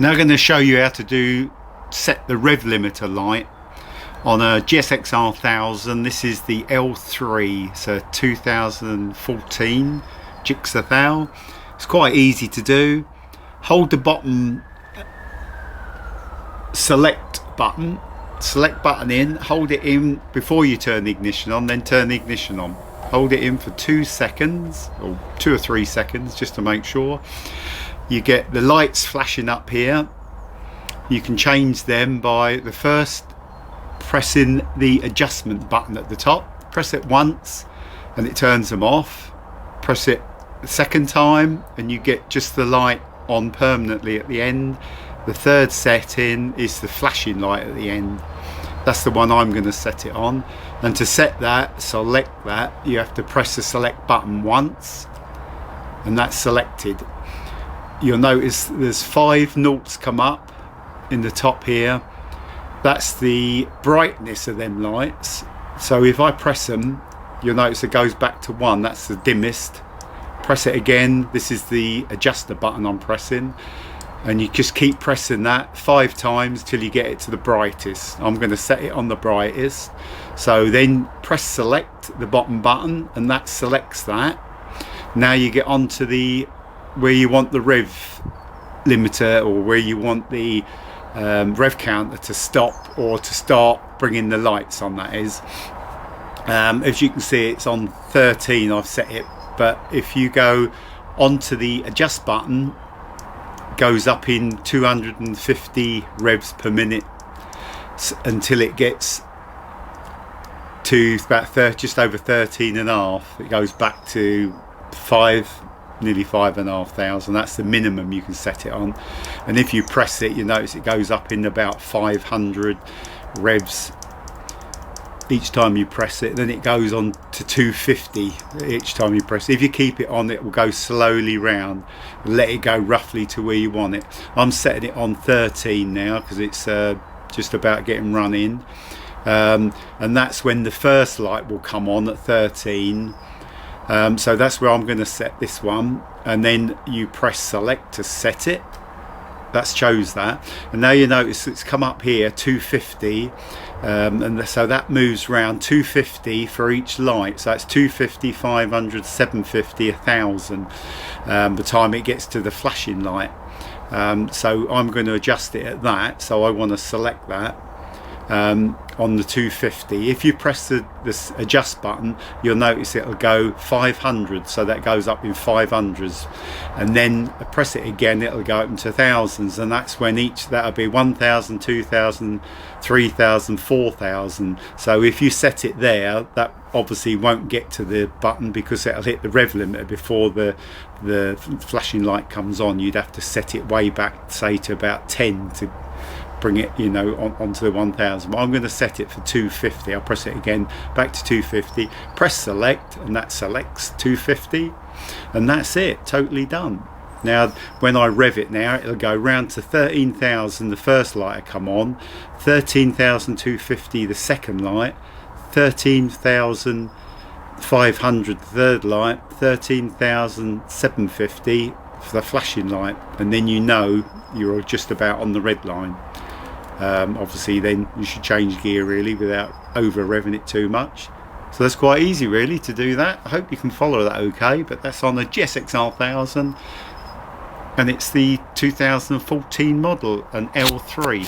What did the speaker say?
Now I'm going to show you how to set the rev limiter light on a GSXR1000. This is the L3, it's a 2014 GSXR1000. It's quite easy to do. Hold the bottom select button in, hold it in before you turn the ignition on, then turn the ignition on. Hold it in for 2 seconds or 2 or 3 seconds just to make sure. You get the lights flashing up here. You can change them by the first pressing the adjustment button at the top. Press it once and it turns them off. Press it the second time and you get just the light on permanently at the end. The third setting is the flashing light at the end. That's the one I'm going to set it on. And to set that, select that, you have to press the select button once and that's selected. You'll notice there's 5 noughts come up in the top here. That's the brightness of them lights. So if I press them, you'll notice it goes back to 1. That's the dimmest. Press it again. This is the adjuster button I'm pressing. And you just keep pressing that 5 times till you get it to the brightest. I'm going to set it on the brightest. So then press select, the bottom button, and that selects that. Now you get onto the where you want the rev limiter, or where you want the rev counter to stop or to start bringing the lights on, that is. As you can see, it's on 13 I've set it, but if you go onto the adjust button, goes up in 250 revs per minute until it gets to about just over 13.5. It goes back to nearly 5,500. That's the minimum you can set it on. And if you press it, you notice it goes up in about 500 revs each time you press it. Then it goes on to 250 each time you press it. If you keep it on, it will go slowly round and let it go roughly to where you want it. I'm setting it on 13 now because it's just about getting run in, and that's when the first light will come on at 13. So that's where I'm going to set this one, and then you press select to set it. That's chose that, and now you notice it's come up here 250, and so that moves around 250 for each light. So that's 250, 500, 750, 1,000 the time it gets to the flashing light. So I'm going to adjust it at that, so I want to select that on the 250. If you press this adjust button, you'll notice it'll go 500, so that goes up in 500s, and then press it again, it'll go up into thousands, and that's when that'll be 1,000, 2,000, 3,000, 4,000. So if you set it there, that obviously won't get to the button because it'll hit the rev limiter before the flashing light comes on. You'd have to set it way back, say to about 10 to bring it, onto the 1,000. But I'm going to set it for 250. I'll press it again, back to 250, press select, and that selects 250, and that's it, totally done. Now when I rev it now, it'll go round to 13,000 the first light will come on, 13,250 the second light, 13,500 the third light, 13,750 for the flashing light, and then you're just about on the red line. Obviously then you should change gear really without over revving it too much. So that's quite easy really to do that. I hope you can follow that okay, but that's on the GSXR1000 and it's the 2014 model, an L3.